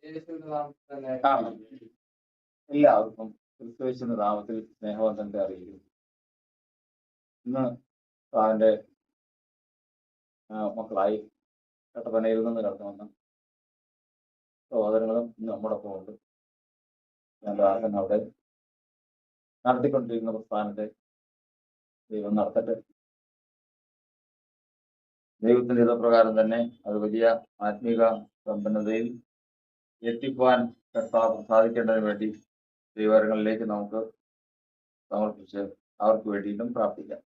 യേശുവിന്റെ നാമത്തിൽ തന്നെ ആണ്. എല്ലാവർക്കും ക്രിസ്തുയേശുവിന്റെ നാമത്തിൽ സ്നേഹവന്ദനത്തെ അറിയിക്കുന്നു. ഇന്ന് സാറിന്റെ മക്കളായി കട്ടപ്പനയിൽ നിന്ന് കടന്നു വന്ന സഹോദരങ്ങളും ഇന്ന് നമ്മോടൊപ്പം ഉണ്ട്. ഞാൻ ദാസൻ അവിടെ നടത്തിക്കൊണ്ടിരിക്കുന്ന പ്രസ്ഥാനത്തെ ദൈവം നടത്തട്ടെ. ദൈവത്തിന്റെ ഇതപ്രകാരം തന്നെ അത് വലിയ ആത്മീക സമ്പന്നതയിൽ എത്തിക്കുവാൻ സാധിക്കേണ്ടതിന് വേണ്ടി ദൈവങ്ങളിലേക്ക് നമുക്ക് സമർപ്പിച്ച് അവർക്ക് വേണ്ടിയിട്ടും പ്രാർത്ഥിക്കാം.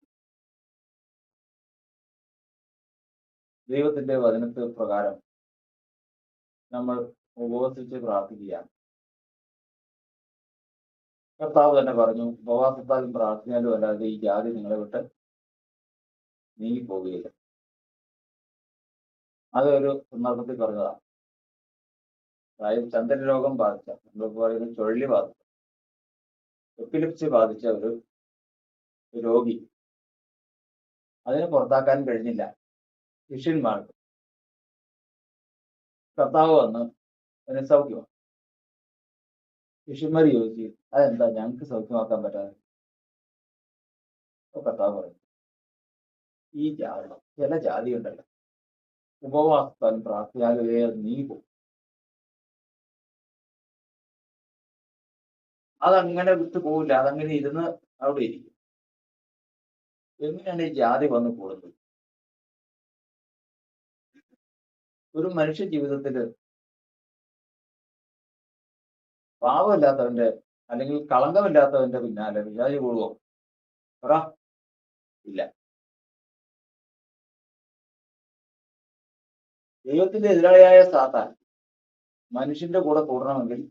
ദൈവത്തിന്റെ വചനത്തെ പ്രകാരം നമ്മൾ ഉപവസിച്ച് പ്രാർത്ഥിക്കുക. കർത്താവ് തന്നെ പറഞ്ഞു, ഉപവാസത്താലും പ്രാർത്ഥനയാലും അല്ലാതെ ഈ ജാതി നിങ്ങളെ വിട്ട് നീങ്ങിപ്പോവുകയില്ല. അതൊരു സന്ദർഭത്തിൽ പറഞ്ഞതാണ്. അതായത് ചന്ദ്രരോഗം ബാധിച്ച, നമ്മൾ പറയുന്ന ചുഴലി ബാധിച്ച, എപ്പിലിപ്സി ബാധിച്ച ഒരു രോഗി, അതിനെ പുറത്താക്കാൻ കഴിഞ്ഞില്ല ശിഷ്യന്മാർക്ക്. കർത്താവ് വന്ന് അതിനെ സൗഖ്യമാണ്. ശിഷ്യന്മാർ ചോദിച്ചു, അതെന്താ ഞങ്ങൾക്ക് സൗഖ്യമാക്കാൻ പറ്റാതെ? കർത്താവ് പറഞ്ഞു, ഈ ജാതി, ചില ജാതി ഉണ്ടല്ലോ, ഉപവാസത്താലും പ്രാർത്ഥനയാലും നീങ്ങി പോകും. അതങ്ങനെ വിട്ടു പോവില്ല, അതങ്ങനെ ഇരുന്ന് അവിടെ ഇരിക്കും. എങ്ങനെയാണ് ഈ ജാതി വന്ന് കൂടുന്നത്? ഒരു മനുഷ്യ ജീവിതത്തില് പാവമില്ലാത്തവന്റെ അല്ലെങ്കിൽ കളങ്കമില്ലാത്തവന്റെ പിന്നാലെ വിചാരി കൂടുവോ? പറ, ഇല്ല. ദൈവത്തിന്റെ എതിരാളിയായ സാത്താൻ മനുഷ്യന്റെ കൂടെ കൂടണമെങ്കിൽ,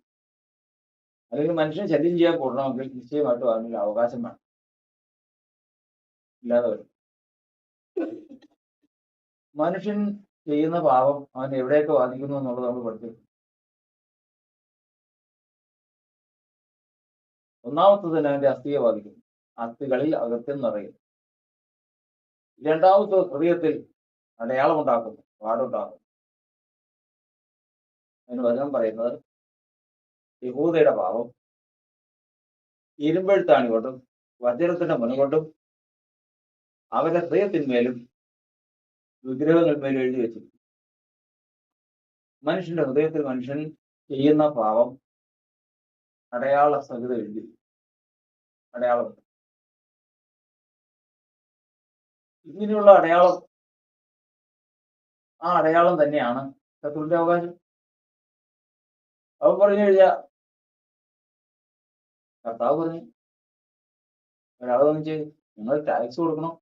അല്ലെങ്കിൽ മനുഷ്യനെ ശല്യം ചെയ്യാൻ കൂടണമെങ്കിൽ നിശ്ചയമായിട്ടും അതിനൊരു അവകാശം വേണം. ഇല്ലാതെ വരും. മനുഷ്യൻ ചെയ്യുന്ന പാപം അവൻ എവിടെയൊക്കെ ബാധിക്കുന്നു എന്നുള്ളത് നമ്മൾ പഠിച്ചു. ഒന്നാമത്തത് തന്നെ അവന്റെ അസ്ഥിയെ ബാധിക്കുന്നു. അസ്ഥികളിൽ അകത്യം നിറയും. രണ്ടാമത്തെ ഹൃദയത്തിൽ അടയാളം ഉണ്ടാക്കുന്നു, പാടുണ്ടാക്കുന്നു. അതിന് വചനം പറയുന്നത്, യഹൂദയുടെ പാപം ഇരുമ്പെഴുത്താണി കൊണ്ടും വജ്രത്തിന്റെ മുനകൊണ്ടും അവരുടെ ഹൃദയത്തിന്മേലും വിഗ്രഹങ്ങളിന്മേലും എഴുതി വെച്ചു. മനുഷ്യന്റെ ഹൃദയത്തിൽ മനുഷ്യൻ ചെയ്യുന്ന പാപം അടയാള സഹിതം എഴുതി, അടയാളമുണ്ട്. ഇങ്ങനെയുള്ള അടയാളം, ആ അടയാളം തന്നെയാണ് ശത്രുവിന്റെ അവകാശം. അവൻ പറഞ്ഞു കഴിഞ്ഞാൽ, കർത്താവ് പറഞ്ഞു, ഒരാൾ വന്നു ചെയ്ത് നിങ്ങൾ ടാക്സ് കൊടുക്കണം,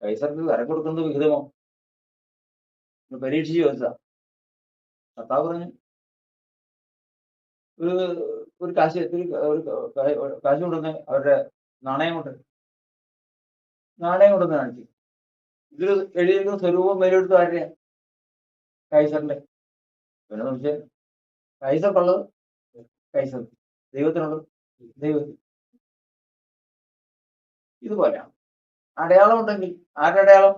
കൈസർക്ക് കരം കൊടുക്കുന്നത് വിഹിതമോ? പരീക്ഷിച്ച് ചോദിച്ചാ കർത്താവ് പറഞ്ഞു, ഒരു കാശ് കാശ് കൊണ്ടുവന്ന് അവരുടെ നാണയം കൊണ്ടുവന്ന് കാണിച്ചു. ഇതിൽ എഴുതിയിരിക്കുന്ന സ്വരൂപം വിലയെടുത്ത് ആരുടെയാ? കൈസറിന്റെ. പിന്നെ സംശയം, കൈസർക്കുള്ളത് കൈസർ, ദൈവത്തിനുള്ളത് ദൈവത്തിൽ. ഇതുപോലെയാണ്. അടയാളം ഉണ്ടെങ്കിൽ, ആരുടെ അടയാളം?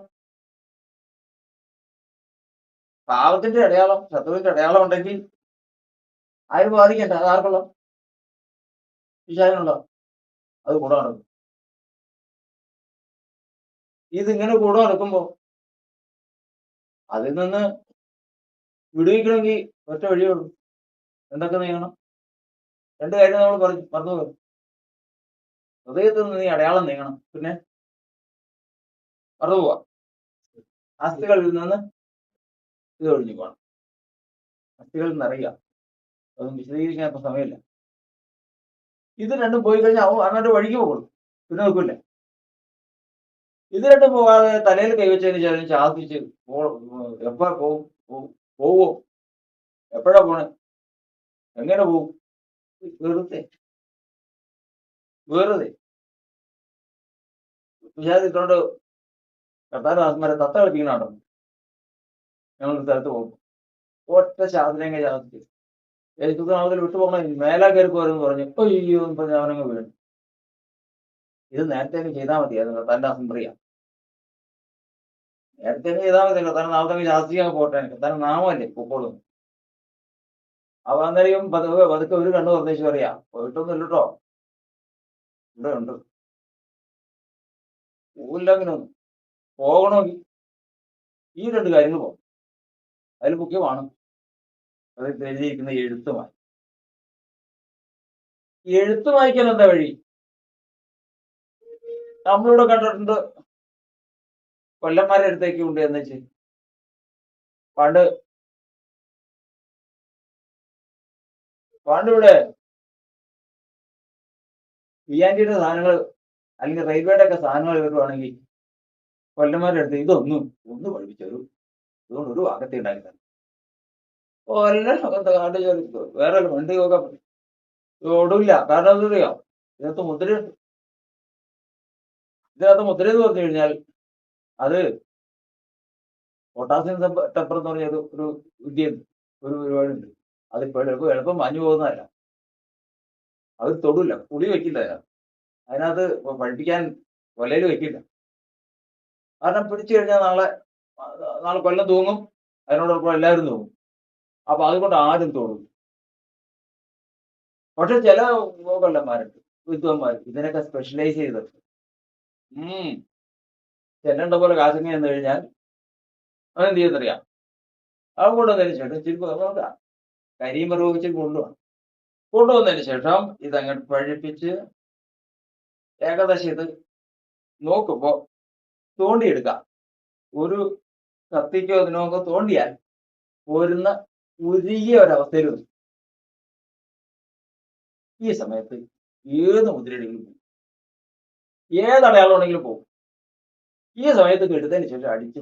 പാവത്തിന്റെ അടയാളം, ശത്രുവിന്റെ അടയാളം ഉണ്ടെങ്കിൽ ആരും ബാധിക്കണ്ട. അത് ആർക്കുള്ള? വിശാലിനുള്ള. അത് കൂടെ നടക്കും. ഇതിങ്ങനെ കൂടെ നടക്കുമ്പോ അതിൽ നിന്ന് വിടുവിക്കണമെങ്കിൽ ഒറ്റ വഴിയേ ഉള്ളൂ. എന്തൊക്കെ നീങ്ങണം? രണ്ട് കാര്യം നമ്മൾ മറന്നു പോകും. ഹൃദയത്തിൽ നിന്ന് നീ അടയാളം നീങ്ങണം. പിന്നെ മറന്നു പോവാം. അസ്ഥികളിൽ നിന്ന് ഇത് ഒഴിഞ്ഞു പോകണം. അസ്ഥികളിൽ നിന്ന് അറിയുക. അതൊന്നും വിശദീകരിക്കാൻ ഇപ്പൊ സമയമില്ല. ഇത് രണ്ടും പോയി കഴിഞ്ഞാൽ അങ്ങോട്ട് വഴിക്ക് പോകുള്ളൂ, പിന്നെ നോക്കൂല. ഇത് രണ്ടും പോകാതെ തലയിൽ കൈവച്ചതിന് ശേഷം ശാസിച്ച് എപ്പോ പോവോ, എപ്പോഴാ പോണേ, എങ്ങനെ പോകും? വെറുതെ വിചാരിച്ചിട്ടുണ്ട്. കർത്താരദാസന്മാരെ തത്ത കളിപ്പിക്കണോ? ഞങ്ങൾ സ്ഥലത്ത് പോകും, ഒറ്റ ശാസ്ത്രങ്ങൾ ശാസിച്ച് യേശുനാമത്തിൽ വിട്ടുപോകണ മേലാ കയറി പോരെന്ന് പറഞ്ഞു. അയ്യോ എന്ന് പറഞ്ഞ് അവനങ്ങ് വീണു. ഇത് നേരത്തെ ചെയ്താൽ മതിയായിരുന്നു. കർത്താന്റെ അസംബ്രിയ നേരത്തെ ചെയ്താൽ മതി. കർത്താൻ നാമത്തെ ശാസ്ത്രീയ പോട്ടെ. കർത്താൻ നാമല്ലേ പൊക്കോളും. അപ്പൊ അന്നേരം പതുക്കെ പതുക്കെ ഒരു കണ്ണ് തുറന്നേച്ച് പറയാ, പോയിട്ടൊന്നും ഇല്ലട്ടോ, ഇവിടെ ഉണ്ട്. പോവില്ല അങ്ങനെയൊന്നും. പോകണമെങ്കിൽ ഈ രണ്ട് കാര്യങ്ങൾ പോകും. അതിൽ മുഖ്യമാണ് അത് എഴുതിയിരിക്കുന്ന എഴുത്തുമായി. എഴുത്ത് വായിക്കാൻ എന്താ വഴി? നമ്മളിവിടെ കണ്ടിട്ടുണ്ട് കൊല്ലന്മാരുടെ അടുത്തേക്ക് ഉണ്ട് എന്ന് വെച്ച് പണ്ട് ഇവിടെ വിയാൻഡിയുടെ സാധനങ്ങൾ അല്ലെങ്കിൽ റെയിൽവേയുടെ ഒക്കെ സാധനങ്ങൾ വരുവാണെങ്കിൽ കൊല്ലന്മാരുടെ അടുത്ത് ഇതൊന്നും ഒന്ന് പഠിപ്പിച്ചൊരു ഇതുകൊണ്ട് ഒരു അകത്തി ഉണ്ടാക്കി വേറെ വണ്ടി നോക്കാൻ ഓടില്ല. കാരണം എന്തറിയാം, ഇതിനകത്ത് മുദ്രയുണ്ട്. ഇതിനകത്ത് മുദ്ര എന്ന് പറഞ്ഞു കഴിഞ്ഞാൽ അത് പൊട്ടാസ്യം ടെമ്പർ എന്ന് പറഞ്ഞ ഒരു വിദ്യയുണ്ട്, ഒരു പരിപാടിയുണ്ട്. അതിപ്പോ എളുപ്പം മാഞ്ഞു പോകുന്നതല്ല. അത് തൊടില്ല, പുളി വെക്കില്ല അതിനകത്ത് പഠിപ്പിക്കാൻ കൊലയിൽ വെക്കില്ല. കാരണം പിടിച്ചു കഴിഞ്ഞാൽ നാളെ കൊല്ലം തൂങ്ങും, അതിനോടൊപ്പം എല്ലാവരും തൂങ്ങും. അപ്പൊ അതുകൊണ്ട് ആരും തൊടും. പക്ഷെ ചില കൊല്ലന്മാരുണ്ട്, വിദ്വാന്മാർ ഇതിനൊക്കെ സ്പെഷ്യലൈസ് ചെയ്തിട്ട് ചെല്ലണ്ട പോലെ കാശങ്ങ എന്ന് കഴിഞ്ഞാൽ അതെന്ത് ചെയ്യുന്നറിയാം, അത് കൊണ്ടുവന്നതിന് ശേഷം ചിരിപ്പ് നോക്കാം, കരിയും മറുപടിച്ച് കൊണ്ടുവന്നതിന് ശേഷം ഇതങ്ങോട്ട് പഴിപ്പിച്ച് ഏകദേശം ഇത് നോക്കുമ്പോ തോണ്ടിയെടുക്കാം. ഒരു കത്തിക്കോ അതിനൊക്കെ തോണ്ടിയാൽ പോരുന്ന ഉരുകിയ ഒരവസ്ഥയിൽ വരും. ഈ സമയത്ത് ഏത് മുദ്രയിലെങ്കിലും പോകും, ഏതടയാളമാണെങ്കിലും പോകും. ഈ സമയത്ത് എടുത്തതിന് ശേഷം അടിച്ച്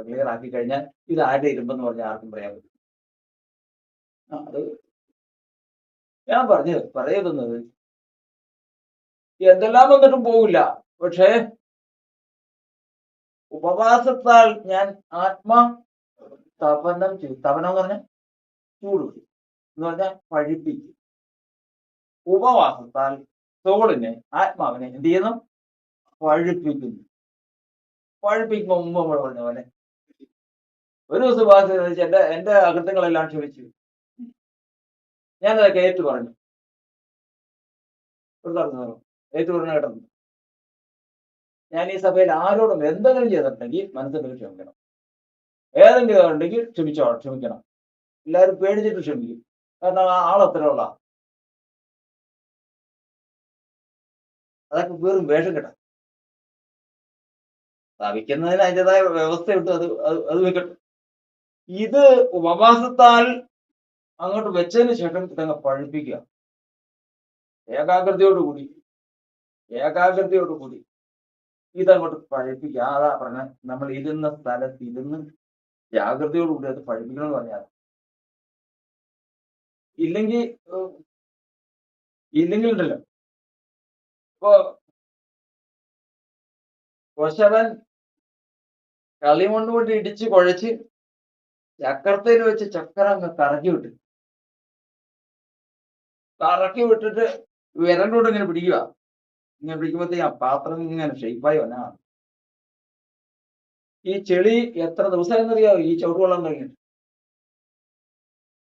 ക്ലിയർ ആക്കി കഴിഞ്ഞാൽ ഇത് ആരുടെ ഇരുമ്പെന്ന് പറഞ്ഞാൽ ആർക്കും പറയാൻ പറ്റും. അത് ഞാൻ പറയുന്നത് എന്തെല്ലാം വന്നിട്ടും പോകില്ല. പക്ഷേ ഉപവാസത്താൽ ഞാൻ തപനം ചെയ്തു. തപനം എന്ന് പറഞ്ഞാൽ ചൂട് എന്ന് പറഞ്ഞാൽ പഴിപ്പിക്കും. ഉപവാസത്താൽ സോളിനെ, ആത്മാവിനെ എന്ത് ചെയ്യുന്നു? പഴിപ്പിക്കുന്നു. പഴിപ്പിക്കുമ്പോ മുമ്പ് നമ്മൾ പറഞ്ഞ പോലെ ഒരു ദിവസം ഉപവാസം എന്റെ അകൃത്യങ്ങളെല്ലാം ക്ഷമിച്ചു. ഞാനതൊക്കെ ഏറ്റു പറഞ്ഞു. ഏറ്റു പറഞ്ഞു കേട്ടത്. ഞാൻ ഈ സഭയിൽ ആരോടും എന്തെങ്കിലും ചെയ്തിട്ടുണ്ടെങ്കിൽ മനസ്സിൽ ക്ഷമിക്കണം. ഏതെങ്കിലും ഉണ്ടെങ്കിൽ ക്ഷമിക്കണം. എല്ലാവരും പേടിച്ചിട്ട് ക്ഷമിക്കും. കാരണം ആളത്രയുള്ള അതൊക്കെ വെറും വേഷം കേട്ട. സ്ഥാപിക്കുന്നതിന് അതിൻ്റെതായ വ്യവസ്ഥയുണ്ട്, അത് വെക്കട്ടെ. ഇത് ഉപവാസത്താൽ അങ്ങോട്ട് വെച്ചതിന് ശേഷം ഇതങ്ങ് പഴിപ്പിക്കുക. ഏകാഗ്രതയോടുകൂടി ഇതങ്ങോട്ട് പഴിപ്പിക്കുക. അതാ പറഞ്ഞ നമ്മൾ ഇരുന്ന സ്ഥലത്ത് ഇരുന്ന് ജാഗ്രതയോടുകൂടി അത് പഴിപ്പിക്കണം എന്ന് പറഞ്ഞാൽ. ഇല്ലെങ്കിൽ ഉണ്ടല്ലോ, ഇപ്പോ കൊശവൻ കളിമണ്ണ് കൊണ്ട് ഇടിച്ച് കുഴച്ച് ചക്രത്തിൽ വെച്ച് ചക്രം അങ്ങ് കറക്കി വിട്ടിട്ട് വിരലോട് ഇങ്ങനെ പിടിക്കുക. ഇങ്ങനെ പിടിക്കുമ്പോഴത്തേക്ക് ആ പാത്രം ഇങ്ങനെ ഷെയ്പ്പായി വന്നാണ്. ഈ ചെളി എത്ര ദിവസമായി എന്നറിയാമോ ഈ ചവിട്ടുവെള്ളം കഴിഞ്ഞിട്ട്?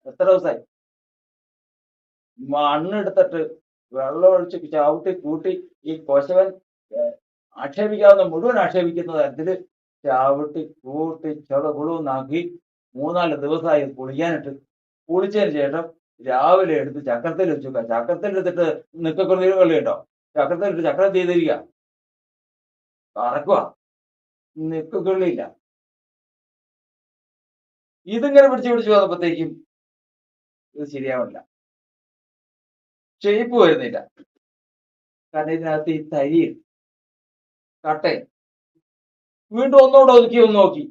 എത്ര ദിവസമായി? മണ്ണെടുത്തിട്ട് വെള്ളം ഒഴിച്ച് ചവിട്ടി കൂട്ടി ഈ കൊശവൻ ആക്ഷേപിക്കാവുന്ന മുഴുവൻ ആക്ഷേപിക്കുന്ന തരത്തില് ചവിട്ടി കൂട്ടി ചെറുകുളുന്നാക്കി 3-4 ദിവസമായി കുളിക്കാനിട്ട്. കുളിച്ചതിന് ശേഷം രാവിലെ എടുത്ത് ചക്രത്തിൽ വെച്ചു. ചക്രത്തിൽ എടുത്തിട്ട് നിക്കക്കുറഞ്ഞ വെള്ളിയുണ്ടോ? ചക്രത്തിൽ എടുത്ത് ചക്രം ചെയ്തിരിക്കുക, കറക്കുക, നിക്കുകളില്ല. ഇതിങ്ങനെ പിടിച്ചു വന്നപ്പോഴത്തേക്കും ഇത് ശരിയാവില്ല, ഷേപ്പ് വരുന്നില്ല. കാരണം ഇതിനകത്ത് ഈ തരി കട്ടേ. വീണ്ടും ഒന്നുകൂടെ ഒന്ന് നോക്കി,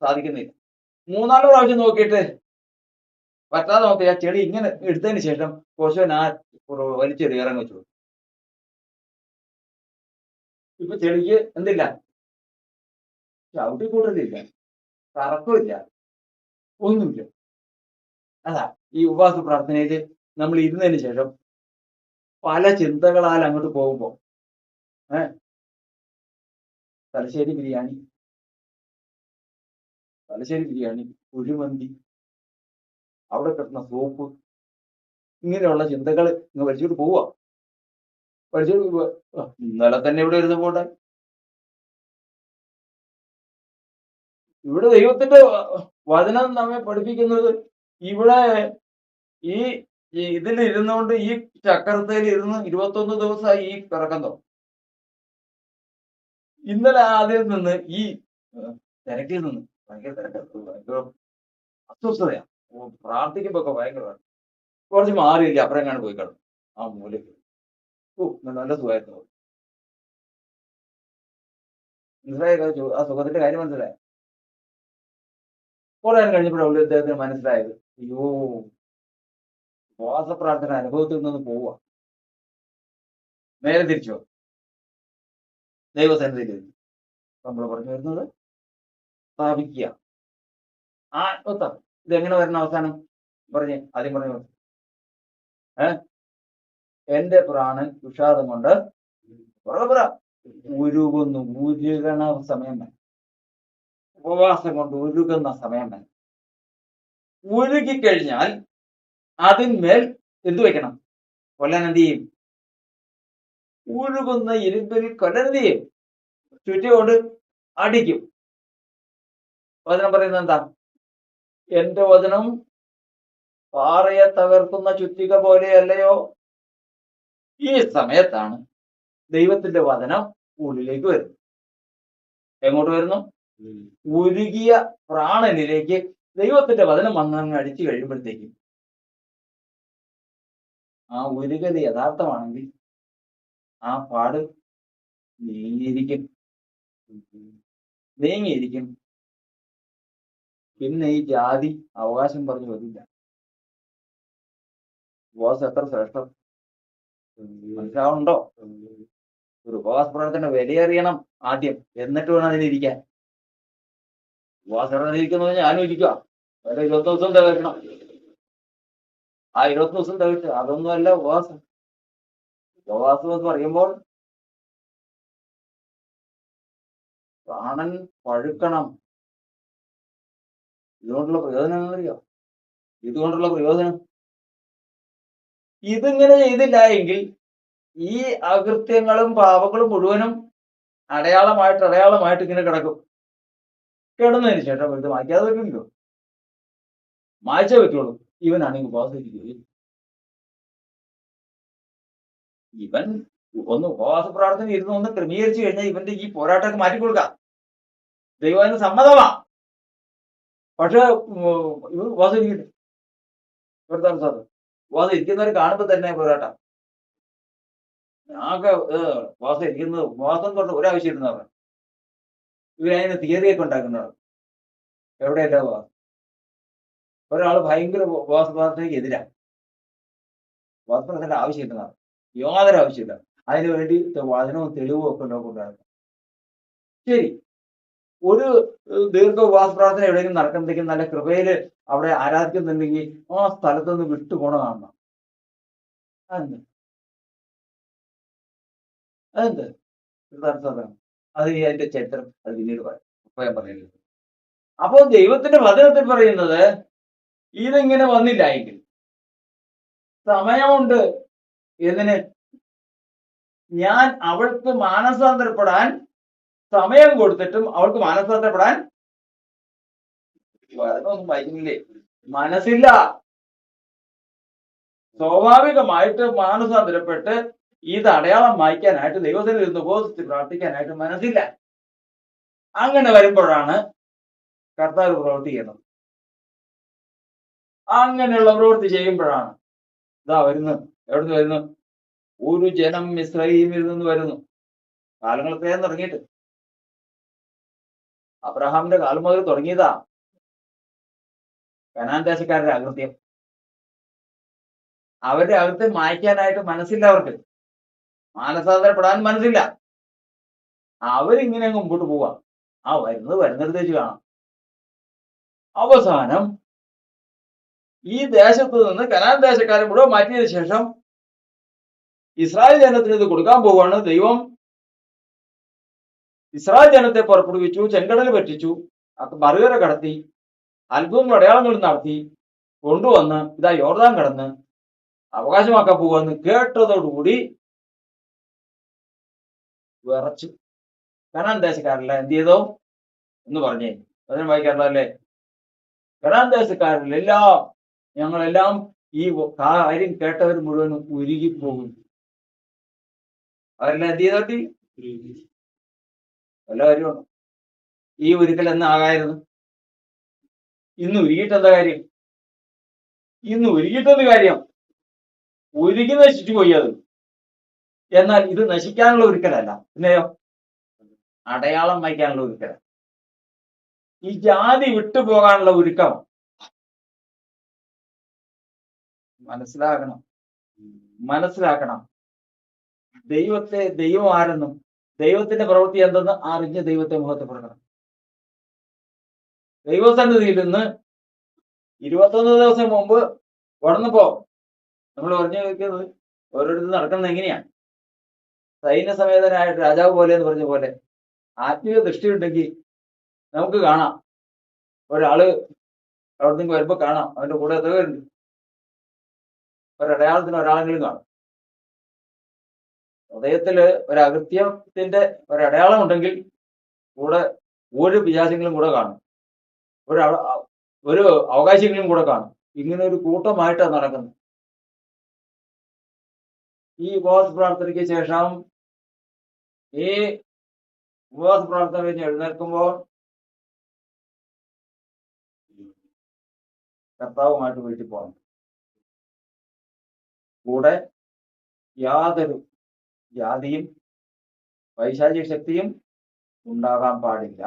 സാധിക്കുന്നില്ല. 3-4 പ്രാവശ്യം നോക്കിയിട്ട് പറ്റാതെ നോക്കി ആ ചെടി ഇങ്ങനെ എടുത്തതിന് ശേഷം കൊശവൻ വലിച്ചെറിയ ഇറങ്ങി വെച്ചു. ഇപ്പൊ ചെടിക്ക് എന്തില്ല, ചവിട്ടിക്കൂട്ടലില്ല, കറക്കമില്ല, ഒന്നുമില്ല. അതാ ഈ ഉപവാസ പ്രാർത്ഥനയില് നമ്മൾ ഇരുന്നതിന് ശേഷം പല ചിന്തകളാൽ അങ്ങോട്ട് പോകുമ്പോ തലശ്ശേരി ബിരിയാണി, കുഴിമന്തി, അവിടെ കിട്ടുന്ന സോപ്പ്, ഇങ്ങനെയുള്ള ചിന്തകൾ ഇങ്ങ് വലിച്ചോട്ട് പോവുക. വലിച്ചോട്ട് പോവുക. ഇന്നലെ തന്നെ ഇവിടെ ഇരുന്ന് പോട്ടെ. ഇവിടെ ദൈവത്തിന്റെ വചനം നമ്മെ പഠിപ്പിക്കുന്നത്, ഇവിടെ ഈ ഇതിൽ ഇരുന്നുകൊണ്ട്, ഈ ചക്രത്തിൽ ഇരുന്ന് 21 ദിവസമായി ഈ കിടക്കുന്നോ. ഇന്നലെ ആദ്യം നിന്ന് ഈ തിരക്കിൽ നിന്ന് ഭയങ്കര ഭയങ്കര അസ്വസ്ഥതയാണ്. പ്രാർത്ഥിക്കുമ്പോ ഒക്കെ ഭയങ്കരമാണ്. കുറച്ച് മാറിയില്ല, അപ്പുറം എങ്ങാണ്ട് പോയി കിടന്നു ആ മൂലയ്ക്ക്. നല്ല സുഖമായിരുന്നു. മനസ്സിലായ ആ സുഖത്തിന്റെ കാര്യം മനസ്സിലായ? കുറെ നേരം കഴിഞ്ഞപ്പോഴാണ് അദ്ദേഹത്തിന് മനസ്സിലായത്, അയ്യോ ഉപവാസ പ്രാർത്ഥന അനുഭവത്തിൽ നിന്ന് പോവുക. നേരെ തിരിച്ചോ ദൈവസന്നിധിയിൽ നമ്മൾ പറഞ്ഞു വരുന്നത് സ്ഥാപിക്കുക. ഇതെങ്ങനെ വരണം അവസാനം ആദ്യം പറഞ്ഞു, എന്റെ പ്രാണൻ വിഷാദം കൊണ്ട് ഉരുകുന്നു. ഉരുകണ സമയം വേണം, ഉപവാസം കൊണ്ട് ഉരുകുന്ന സമയം വേണം. ഉരുകിക്കഴിഞ്ഞാൽ അതിന്മേൽ എന്തു വെക്കണം? കൊല്ലനെന്ത് ചെയ്യും? ഉരുകുന്ന ഇരുമ്പിൽ കൊല്ലനെന്ത് ചെയ്യും? ചുറ്റിയോട് അടിക്കും. വചനം പറയുന്നത് എന്താ? എന്റെ വചനം പാറയെ തകർക്കുന്ന ചുറ്റിക പോലെയല്ലയോ. ഈ സമയത്താണ് ദൈവത്തിന്റെ വചനം ഉള്ളിലേക്ക് വരുന്നു. എങ്ങോട്ട് വരുന്നു? ഉരുകിയ പ്രാണനിലേക്ക് ദൈവത്തിന്റെ വചനം വന്നങ്ങ് അടിച്ചു കഴിയുമ്പോഴത്തേക്കും ആ ഉരുകൽ യഥാർത്ഥമാണെങ്കിൽ ആ പാട് നീങ്ങിയിരിക്കും. പിന്നെ ഈ ജാതി അവകാശം പറഞ്ഞു വരില്ല. ഉപവാസം എത്ര ശ്രേഷ്ഠം മനസ്സിലാവുന്നുണ്ടോ? ഒരു ഉപവാസ പ്രാർത്ഥന വിലയറിയണം ആദ്യം, എന്നിട്ട് വേണം അതിലിരിക്കാൻ. ഉപവാസ പ്രാർത്ഥന ഇരിക്കുന്ന ഞാനും ഇരിക്കുക, 20 ദിവസം തികയ്ക്കണം. ആ 20 ദിവസം തികച്ച് അതൊന്നുമല്ല ഉപവാസം. ഉപവാസം എന്ന് പറയുമ്പോൾ പ്രാണൻ പഴുക്കണം. ഇതുകൊണ്ടുള്ള പ്രയോജനം എന്നറിയോ? ഇതുകൊണ്ടുള്ള പ്രയോജനം, ഇതിങ്ങനെ ചെയ്തില്ല എങ്കിൽ ഈ അകൃത്യങ്ങളും പാപങ്ങളും മുഴുവനും അടയാളമായിട്ട് ഇങ്ങനെ കിടക്കും. കിടന്നതിന് ശേഷം ഇത് മാറ്റാതെ പറ്റില്ലോ, മായ്ച്ചേ പറ്റുള്ളൂ. ഇവനാണെങ്കിൽ ഉപവാസിക്കുക. ഇവൻ ഒന്ന് ഉപവാസ പ്രാർത്ഥന ഇരുന്ന് ഒന്ന് ക്രമീകരിച്ചു കഴിഞ്ഞാൽ ഇവന്റെ ഈ പോരാട്ടമൊക്കെ മാറ്റിക്കൊടുക്കാം. ദൈവത്തിന് സമ്മതമാ. പക്ഷെ ഇവർ ഉപവാസം ഇരിക്കട്ടെ. ഇവിടുത്തെ സാർ ഉപവാസം ഇരിക്കുന്നവർ കാണുമ്പോൾ തന്നെ പോരാട്ടം. ഞങ്ങൾക്ക് ഉപവാസം ഇരിക്കുന്നത് ഉപവാസം കൊണ്ട് ഒരാവശ്യം ഇരുന്നവർ ഇവരതിന് തിയറിയൊക്കെ ഉണ്ടാക്കുന്നവർ. എവിടെയല്ല ഉപവാസം. ഒരാൾ ഭയങ്കര ഉപവാസ പ്രാർത്ഥനയ്ക്ക് എതിരാണ്. ഉപവാസ പ്രാർത്ഥനയുടെ ആവശ്യം ഇല്ലെന്നാണ്, യാതൊരു ആവശ്യമില്ല. അതിനു വേണ്ടി വചനവും തെളിവും ഒക്കെ ഉണ്ടാക്കുന്നത്. ശരി, ഒരു ദീർഘ ഉപവാസ പ്രാർത്ഥന എവിടെയെങ്കിലും നടക്കുമ്പോഴത്തേക്കും നല്ല കൃപയില് അവിടെ ആരാധിക്കുന്നുണ്ടെങ്കിൽ ആ സ്ഥലത്ത് നിന്ന് വിട്ടുപോണ കാണണം. അതെന്ത് അത് അതിന്റെ ചരിത്രം അത് പിന്നീട് പറയാൻ പറയുന്നത്. അപ്പോൾ ദൈവത്തിന്റെ വചനത്തിൽ പറയുന്നത് ഇതിങ്ങനെ വന്നില്ല എങ്കിൽ സമയമുണ്ട്. എന്തിന്? ഞാൻ അവൾക്ക് മാനസാന്തരപ്പെടാൻ സമയം കൊടുത്തിട്ടും അവൾക്ക് മാനസാന്തരപ്പെടാൻ വചനമൊന്നും വായിക്കുന്നില്ലേ? മനസ്സില്ല. സ്വാഭാവികമായിട്ട് മാനസാന്തരപ്പെട്ട് ഇത് അടയാളം വായിക്കാനായിട്ട് ദൈവത്തിൽ നിന്ന് ഉപവസിച്ച് പ്രാർത്ഥിക്കാനായിട്ട് മനസ്സില്ല. അങ്ങനെ വരുമ്പോഴാണ് കർത്താവ് പ്രവൃത്തി ചെയ്യുന്നത്. അങ്ങനെയുള്ള പ്രവൃത്തി ചെയ്യുമ്പോഴാണ് ഇതാ വരുന്നത്. എവിടുന്ന് വരുന്നു? ഒരു ജനം മിസ്രയീമിൽ നിന്ന് വരുന്നു. കാലങ്ങളൊക്കെ തുടങ്ങിയിട്ട് അബ്രഹാമിന്റെ കാലം മുതൽ തുടങ്ങിയതാ കനാൻ ദേശക്കാരുടെ അകൃത്യം. അവരുടെ അകൃത്യം മായ്ക്കാനായിട്ട് മനസ്സില്ല. അവർക്ക് മാനസാന്തരപ്പെടാൻ മനസ്സില്ല. അവരിങ്ങനെ മുമ്പോട്ട് പോവാ. വരുന്നിടത്ത് വെച്ച് കാണാം. അവസാനം ഈ ദേശത്ത് നിന്ന് കനാൻ ദേശക്കാരെ മുഴുവൻ മാറ്റിയതിനു ശേഷം ഇസ്രായേൽ ജനത്തിന് ഇത് കൊടുക്കാൻ പോവാണ്. ദൈവം ഇസ്രായേൽ ജനത്തെ പുറപ്പെടുവിച്ചു, ചെങ്കടൽ പറ്റിച്ചു, മറുകര കടത്തി, അത്ഭുതങ്ങൾ അടയാളങ്ങൾ നടത്തി, കൊണ്ടുവന്ന് ഇതാ യോർദാൻ കടന്ന് അവകാശമാക്കാൻ പോവാന്ന് കേട്ടതോടുകൂടി വിറച്ചു. കനാൻ ദേശക്കാരല്ല എന്ത് ചെയ്തോ എന്ന് പറഞ്ഞേ, അതിന് വായിക്കാറില്ലേ? കനാൻ ദേശക്കാരിലെല്ലാം ഞങ്ങളെല്ലാം ഈ കാര്യം കേട്ടവർ മുഴുവനും ഉരുകിപ്പോകും. അവരെല്ലാം എന്ത് ചെയ്തോട്ടി വല്ല കാര്യമാണ്. ഈ ഉരുക്കൽ എന്നാകായിരുന്നു? ഇന്ന് ഉരുകിയിട്ട് എന്താ കാര്യം? ഇന്ന് ഉരുകിയിട്ടെന്ത് കാര്യം? ഉരുകി നശിച്ചു പോയി അത്. എന്നാൽ ഇത് നശിക്കാനുള്ള ഒരുക്കലല്ല, പിന്നെയോ അടയാളം വയ്ക്കാനുള്ള ഒരുക്കല. ഈ ജാതി വിട്ടുപോകാനുള്ള ഒരുക്കം മനസ്സിലാക്കണം. ദൈവം ആരെന്നും ദൈവത്തിന്റെ പ്രവൃത്തി എന്തെന്ന് അറിഞ്ഞ് ദൈവത്തെ മഹത്വപ്പെടുത്തണം. ദൈവസന്നിധിയിൽ നിന്ന് 21 ദിവസം മുമ്പ് ഉടന്നപ്പോ നമ്മൾ പറഞ്ഞു വെക്കുന്നത് ഓരോരുത്തർ നടക്കുന്നത് എങ്ങനെയാണ്? സൈന്യസമേതനായിട്ട് രാജാവ് പോലെ എന്ന് പറഞ്ഞ പോലെ ആത്മീയ ദൃഷ്ടി ഉണ്ടെങ്കിൽ നമുക്ക് കാണാം. ഒരാള് അവിടെ നിന്ന് വരുമ്പോ കാണാം അവന്റെ കൂടെ എത്ര പേരുണ്ട്. ഒരടയാളത്തിന് ഒരാളെങ്കിലും കാണും. ഹൃദയത്തില് ഒരകൃത്യത്തിന്റെ ഒരടയാളം ഉണ്ടെങ്കിൽ കൂടെ ഒരു പിശാചെങ്കിലും കൂടെ കാണും, ഒരു അവകാശികളും കൂടെ കാണും. ഇങ്ങനെ ഒരു കൂട്ടമായിട്ടാണ് നടക്കുന്നത്. ഈ ഉപവാസ പ്രാർത്ഥനയ്ക്ക് ശേഷം ഈ ഉപവാസ പ്രാർത്ഥന കഴിഞ്ഞ് എഴുന്നേൽക്കുമ്പോൾ കർത്താവുമായിട്ട് വീട്ടിൽ പോകണം. കൂടെ യാതൊരു ജാതിയും പൈശാചിക ശക്തിയും ഉണ്ടാകാൻ പാടില്ല.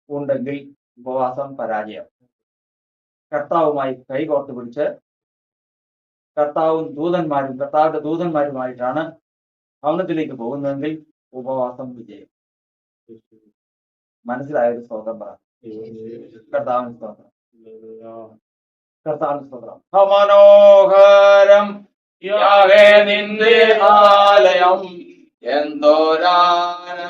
ഉണ്ടെങ്കിൽ ഉപവാസം പരാജയം. കർത്താവുമായി കൈകോർത്ത് പിടിച്ച് കർത്താവിന്റെ ദൂതന്മാരുമായിട്ടാണ് ഭവനത്തിലേക്ക് പോകുന്നതെങ്കിൽ ഉപവാസം വിജയം. മനസ്സിലായൊരു സ്തോത്രം പറ. കർത്താവിന് സ്തോത്രം. കർത്താവിന് സ്തോത്രം. മനോഹരം യാഹേ നിന്റെ ആലയം, എന്തോരാനന്ദം